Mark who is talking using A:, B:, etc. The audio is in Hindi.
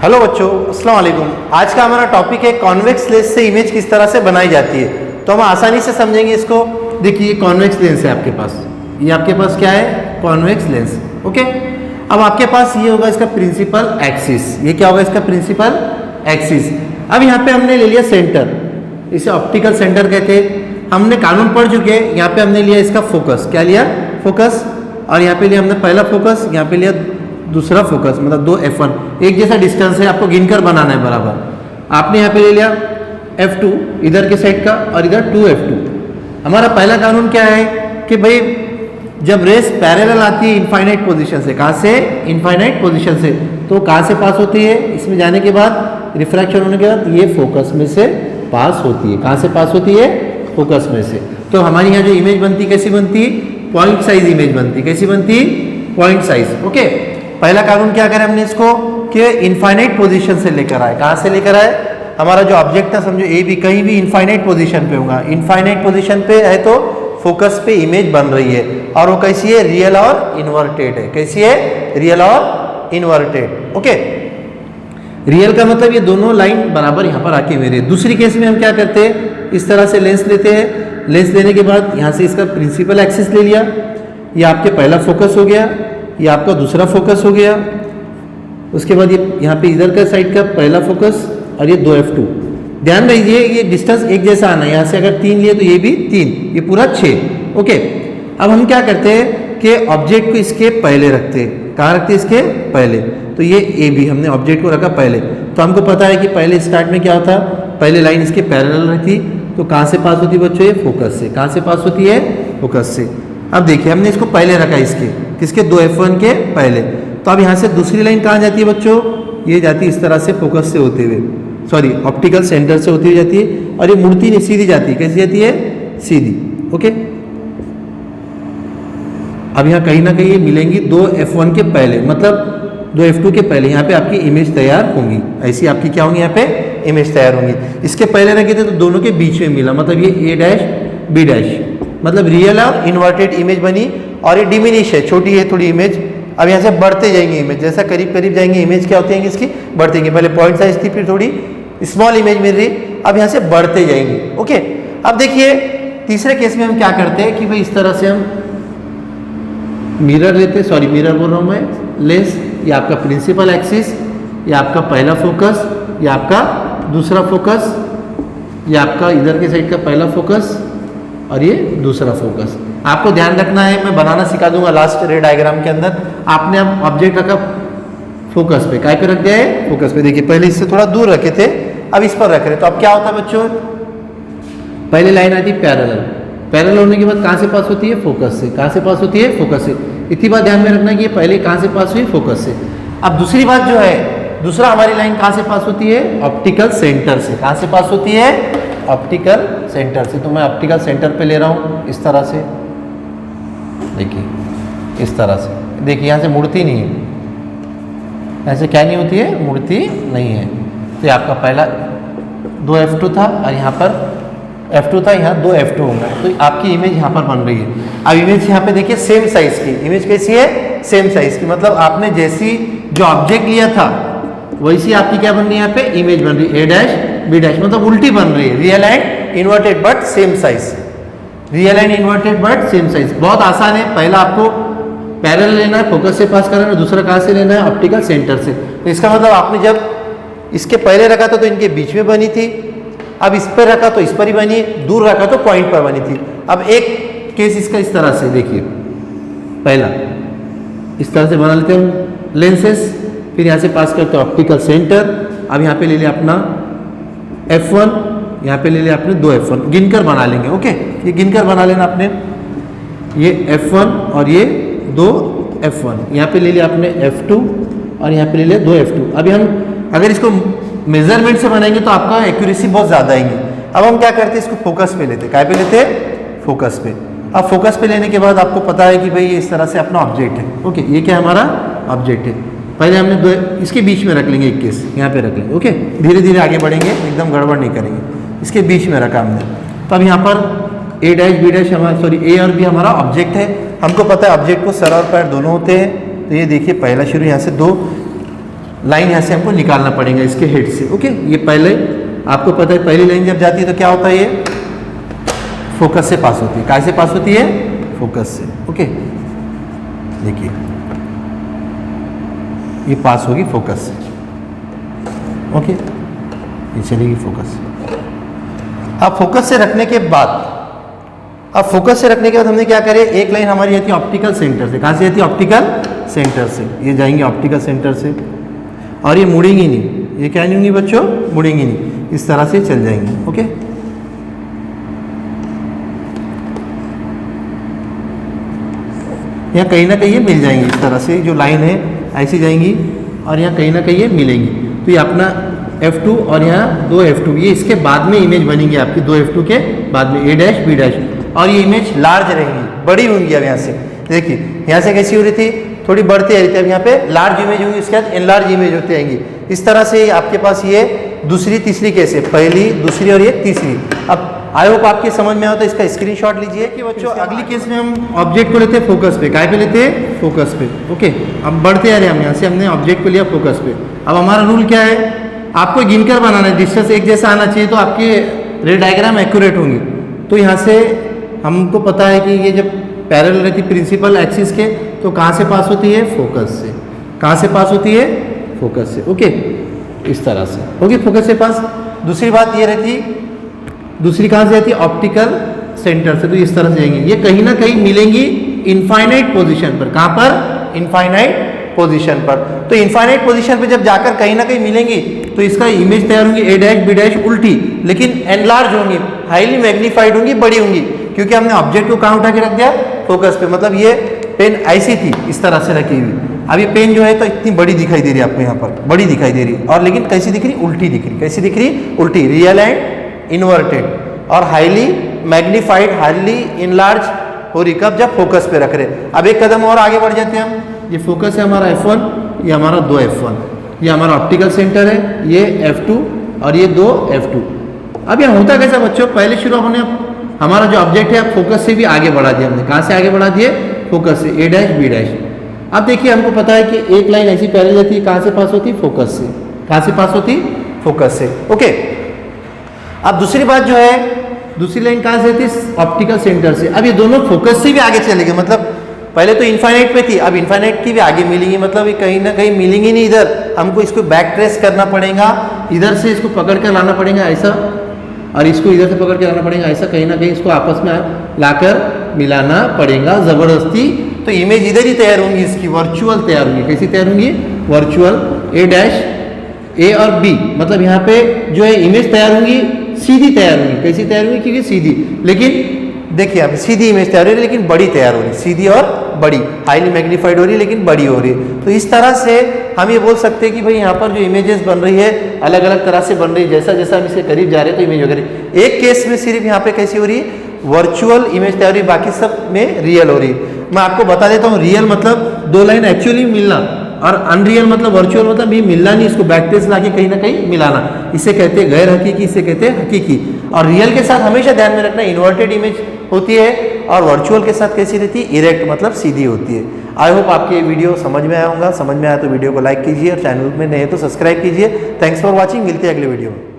A: हेलो बच्चों, अस्सलाम वालेकुम। आज का हमारा टॉपिक है कॉन्वेक्स लेंस से इमेज किस तरह से बनाई जाती है। तो हम आसानी से समझेंगे इसको। देखिए, कॉन्वेक्स लेंस है आपके पास, ये आपके पास क्या है, कॉन्वेक्स लेंस। ओके, अब आपके पास ये होगा इसका प्रिंसिपल एक्सिस। ये क्या होगा, इसका प्रिंसिपल एक्सिस। अब यहाँ पे हमने ले लिया सेंटर, इसे ऑप्टिकल सेंटर कहते हैं। हमने कानून पढ़ चुके हैं। यहाँ पे हमने लिया इसका फोकस, क्या लिया, फोकस। और यहाँ पे लिया हमने पहला फोकस, यहाँ पे लिया दूसरा फोकस, मतलब दो F1, एक जैसा डिस्टेंस है, आपको गिनकर बनाना है बराबर। आपने यहाँ पे ले लिया F2 इधर के साइड का और इधर 2F2। हमारा पहला कानून क्या है कि भाई जब रेस पैरेलल आती है इनफाइनाइट पोजीशन से, कहाँ से, इनफाइनाइट पोजीशन से, तो कहाँ से पास होती है, इसमें जाने के बाद रिफ्रैक्शन होने के बाद ये फोकस में से पास होती है। कहाँ से पास होती है, फोकस में से। तो हमारी यहाँ जो इमेज बनती, कैसी बनती, पॉइंट साइज इमेज बनती। कैसी बनती, पॉइंट साइज। ओके, पहला कानून क्या करें हमने इसको कि इनफाइनाइट पोजीशन से लेकर आए। कहाँ से लेकर आए, हमारा जो ऑब्जेक्ट था, समझो ए भी कहीं भी इनफाइनाइट पोजीशन पे होगा। इनफाइनाइट पोजीशन पे है तो फोकस पे इमेज बन रही है, और वो कैसी है, रियल और इन्वर्टेड है। कैसी है, रियल और इन्वर्टेड। ओके, रियल का मतलब ये दोनों लाइन बराबर यहाँ पर आके मेरे। दूसरी केस में हम क्या करते हैं, इस तरह से लेंस लेते हैं। लेंस लेने के बाद यहाँ से इसका प्रिंसिपल एक्सिस ले लिया, ये आपके पहला फोकस हो गया, ये आपका दूसरा फोकस हो गया। उसके बाद ये यहाँ पे इधर का साइड का पहला फोकस और ये 2F2। ध्यान रखिए ये डिस्टेंस एक जैसा आना है। यहाँ से अगर 3 लिए तो ये भी 3, ये पूरा 6। ओके, अब हम क्या करते हैं कि ऑब्जेक्ट को इसके पहले रखते हैं। कहाँ रखते हैं, इसके पहले। तो ये ए बी हमने ऑब्जेक्ट को रखा पहले। तो हमको पता है कि पहले स्टार्ट में क्या होता, पहले लाइन इसके पैरेलल रहती, तो कहाँ से पास होती बच्चों, ये फोकस से। कहाँ से पास होती है, फोकस से। अब देखिए हमने इसको पहले रखा, इसके किसके, 2F1 के पहले। तो अब यहाँ से दूसरी लाइन कहाँ जाती है बच्चों, ये जाती है इस तरह से फोकस से होते हुए, सॉरी ऑप्टिकल सेंटर से होती हुई जाती है, और ये मुड़ती नहीं, सीधी जाती है। कैसी जाती है, सीधी। ओके, अब यहाँ कहीं ना कहीं ये मिलेंगी 2F1 के पहले, मतलब 2F2 के पहले। यहाँ पे आपकी इमेज तैयार होंगी, ऐसी आपकी क्या होंगी, यहाँ पे इमेज तैयार होंगी। इसके पहले रखे थे तो दोनों के बीच में मिला, मतलब ये A' B', मतलब रियल और इन्वर्टेड इमेज बनी। और ये डिमिनिश है, छोटी है थोड़ी इमेज। अब यहाँ से बढ़ते जाएंगे इमेज, जैसा करीब करीब जाएंगे इमेज क्या होती है इसकी, बढ़ते जाएंगे। पहले पॉइंट साइज थी, फिर थोड़ी स्मॉल इमेज मिल रही, अब यहाँ से बढ़ते जाएंगे। ओके, अब देखिए तीसरे केस में हम क्या करते हैं कि भाई इस तरह से हम मिरर लेते, सॉरी मिरर बोल रहा हूँ मैं, लेंस। ये आपका प्रिंसिपल एक्सिस, ये आपका पहला फोकस, ये आपका दूसरा फोकस, ये आपका इधर के साइड का पहला फोकस और ये दूसरा फोकस। आपको ध्यान रखना है, मैं बनाना सिखा दूंगा लास्ट रे डायग्राम के अंदर। आपने अब ऑब्जेक्ट रखा फोकस पे, काय पे रख दिया है, फोकस पे। देखिए पहले इससे थोड़ा दूर रखे थे, अब इस पर रख रहे। तो अब क्या होता है बच्चों, पहले लाइन आती है पैरेलल, पैरेलल होने के बाद कहाँ से पास होती है, फोकस से। कहाँ से पास होती है, फोकस से। इतनी बात ध्यान में रखना कि ये पहले कहाँ से पास हुई, फोकस से। अब दूसरी बात जो है, दूसरा हमारी लाइन कहाँ से पास होती है, ऑप्टिकल सेंटर से। कहाँ से पास होती है, ऑप्टिकल सेंटर से। तो मैं ऑप्टिकल सेंटर पे ले रहा हूँ इस तरह से। देखिए इस तरह से, देखिए यहाँ से मुड़ती नहीं है, ऐसे क्या नहीं होती है, मुड़ती नहीं है। तो ये आपका पहला 2F2 था और यहाँ पर F2 था, यहाँ 2F2 होगा। तो आपकी इमेज यहाँ पर बन रही है। अब इमेज यहाँ पे देखिए सेम साइज की इमेज, कैसी है, सेम साइज की। मतलब आपने जैसी जो ऑब्जेक्ट लिया था वैसी आपकी क्या बन रही है, यहाँ पे इमेज बन रही है, A' B', मतलब उल्टी बन रही है। Real and inverted but same size, real and inverted but same size. बहुत आसान है। पहला आपको पैरेलल लेना है, फोकस से पास करना है, दूसरा कहाँ से लेना है, ऑप्टिकल सेंटर से। तो इसका मतलब आपने जब इसके पहले रखा था तो इनके बीच में बनी थी, अब इस पर रखा तो इस पर ही बनी, दूर रखा तो पॉइंट पर बनी थी। अब एक केस इसका इस तरह से देखिए, पहला इस तरह से बना लेते हैं लेंसेस, फिर यहाँ से पास करते हैं ऑप्टिकल सेंटर। अब यहाँ पे ले लिया अपना F1, यहाँ पे ले लिया आपने 2F1, गिनकर बना लेंगे। ओके, ये गिनकर बना लेना आपने, ये F1 और ये 2F1। यहाँ पे ले लिया आपने F2 और यहाँ पे ले लिया 2F2। अभी हम अगर इसको मेजरमेंट से बनाएंगे तो आपका एक्यूरेसी बहुत ज़्यादा आएंगी। अब हम क्या करते हैं, इसको फोकस पे लेते, काय पे लेते, फोकस पे। अब फोकस पे लेने के बाद आपको पता है कि भाई ये इस तरह से अपना ऑब्जेक्ट है। ओके, ये क्या हमारा ऑब्जेक्ट है। पहले हमने इसके बीच में रख लेंगे, एक केस यहाँ पे रख लेंगे। ओके, धीरे धीरे आगे बढ़ेंगे, एकदम गड़बड़ नहीं करेंगे। इसके बीच में रखा हमने। तो अब यहाँ पर A' B' हमारा, सॉरी A और B हमारा ऑब्जेक्ट है। हमको पता है ऑब्जेक्ट को सर और पैर दोनों होते हैं। तो ये देखिए पहला शुरू यहाँ से 2 लाइन यहाँ से हमको निकालना पड़ेगा इसके हेड से। ओके, ये पहले आपको पता है पहली लाइन जब जाती है तो क्या होता है, ये फोकस से पास होती है। कहाँ से पास होती है, फोकस से। ओके, देखिए ये पास होगी फोकस से। ओके, ये चलेगी फोकस से। अब फोकस से रखने के बाद हमने क्या करे, एक लाइन हमारी आती है ऑप्टिकल सेंटर से। कहाँ से आती है, ऑप्टिकल सेंटर से। ये जाएंगे ऑप्टिकल सेंटर से और ये मुड़ेंगी नहीं, ये क्या नहीं होंगी बच्चों, मुड़ेंगी नहीं, इस तरह से चल जाएंगे। ओके, यहाँ कहीं ना कहीं ये मिल जाएंगी, इस तरह से जो लाइन है ऐसी जाएंगी और यहाँ कहीं ना कहीं ये मिलेंगी। तो ये अपना F2 और यहाँ 2 F2, ये इसके बाद में इमेज बनेगी आपकी 2 F2 के बाद में A डैश B डैश, और ये इमेज लार्ज रहेंगी, बड़ी होंगी। अब यहाँ से देखिए, यहाँ से कैसी हो रही थी, थोड़ी बढ़ती आ रही थी, अब यहाँ पे लार्ज इमेज होंगी, उसके बाद एनलार्ज इमेज होती आएंगी। इस तरह से आपके पास ये दूसरी तीसरी केस है, पहली दूसरी और ये तीसरी। अब आई होप आपके समझ में आया तो इसका स्क्रीनशॉट लीजिए कि बच्चों अगली केस में हम ऑब्जेक्ट को लेते हैं फोकस पे। काय पे लेते हैं, फोकस पे। ओके, अब बढ़ते आ रहे हैं हम, यहाँ से हमने ऑब्जेक्ट को लिया फोकस पे। अब हमारा रूल क्या है, आपको गिनकर बनाना है, डिस्टेंस एक जैसा आना चाहिए तो आपके रे डायग्राम एक्यूरेट होंगी। तो यहाँ से हमको पता है कि ये जब पैरेलल रहती प्रिंसिपल एक्सिस के, तो कहाँ से पास होती है, फोकस से। कहाँ से पास होती है, फोकस से। ओके, इस तरह से होगी फोकस से पास। दूसरी बात ये रहती, दूसरी कहाँ से आती है, ऑप्टिकल सेंटर से। तो इस तरह से जाएंगे, ये कहीं ना कहीं मिलेंगी इनफाइनाइट पोजीशन पर। कहाँ पर, इनफाइनाइट पोजीशन पर। तो इनफाइनाइट पोजीशन पे जब जाकर कहीं ना कहीं मिलेंगी तो इसका इमेज तैयार होंगी A डैश B डैश उल्टी, लेकिन एनलार्ज होंगी, हाईली मैग्नीफाइड होंगी, बड़ी होंगी, क्योंकि हमने ऑब्जेक्ट को कहाँ उठा के रख दिया, फोकस पे। मतलब ये पेन ऐसी थी, इस तरह से रखी हुई। अब ये पेन जो है तो इतनी बड़ी दिखाई दे रही है आपको, यहाँ पर बड़ी दिखाई दे रही, और लेकिन कैसी दिख रही, उल्टी दिख रही। कैसी दिख रही, उल्टी, रियल एंड इन्वर्टेड, और हाईली मैग्नीफाइड, हाईली इनलार्ज हो रही। कब, जब फोकस पे रख रहे। अब एक कदम और आगे बढ़ जाते हैं हम। ये फोकस है हमारा F1, ये हमारा 2 F1, ये हमारा ऑप्टिकल सेंटर है, ये F2 और ये 2 F2। अब यहाँ होता कैसा बच्चों, पहले शुरू हमने हमारा जो ऑब्जेक्ट है फोकस से भी आगे बढ़ा दिया हमने। कहाँ से आगे बढ़ा दिए, फोकस से, A डैश B डैश। अब देखिए हमको पता है कि एक लाइन ऐसी पैरेलल जाती है, कहाँ से पास होती है, फोकस से। कहाँ से पास होती, फोकस से। ओके, अब दूसरी बात जो है, दूसरी लाइन कहाँ से आती है, ऑप्टिकल सेंटर से। अब ये दोनों फोकस से भी आगे चलेंगे, मतलब पहले तो इनफाइनाइट पे थी, अब इनफाइनाइट की भी आगे मिलेंगी, मतलब ये कहीं ना कहीं मिलेंगी नहीं इधर, हमको इसको बैक ट्रेस करना पड़ेगा, इधर से इसको पकड़ कर लाना पड़ेगा ऐसा, और इसको इधर से पकड़ के लाना पड़ेगा ऐसा, कहीं ना कहीं इसको आपस में लाकर मिलाना पड़ेगा जबरदस्ती। तो इमेज इधर ही तैयार होंगी, इसकी वर्चुअल तैयार होंगी। कैसी तैयार होंगी, वर्चुअल। A डैश, A और B, मतलब यहाँ पे जो है इमेज तैयार होंगी, सीधी तैयार होंगी। कैसी तैयार होंगी, क्योंकि सीधी, लेकिन देखिए यहाँ पे सीधी इमेज तैयार हो रही है, लेकिन बड़ी तैयार हो रही है, सीधी और बड़ी, हाईली मैग्नीफाइड हो रही है लेकिन बड़ी हो रही है। तो इस तरह से हम ये बोल सकते हैं कि भाई यहाँ पर जो इमेजेस बन रही है अलग अलग तरह से बन रही है, जैसा जैसा हम इसके करीब जा रहे हैं तो इमेज वगैरह। एक केस में सिर्फ यहाँ पे कैसी हो रही है, वर्चुअल इमेज तैयार हो रही है, बाकी सब में रियल हो रही है। मैं आपको बता देता हूँ, रियल मतलब 2 लाइन एक्चुअली मिलना, और अनरियल मतलब, वर्चुअल मतलब ये मिलना नहीं, इसको बैक ट्रेस लाके कहीं ना कहीं मिलाना। इसे कहते हैं गैर हकीकी, इसे कहते हैं हकीकी। और रियल के साथ हमेशा ध्यान में रखना इन्वर्टेड इमेज होती है, और वर्चुअल के साथ कैसी रहती है, इरेक्ट मतलब सीधी होती है। आई होप आपके ये वीडियो समझ में आया होगा। समझ में आया तो वीडियो को लाइक कीजिए, और चैनल में नए तो सब्सक्राइब कीजिए। थैंक्स फॉर वॉचिंग, मिलते हैं अगले वीडियो में।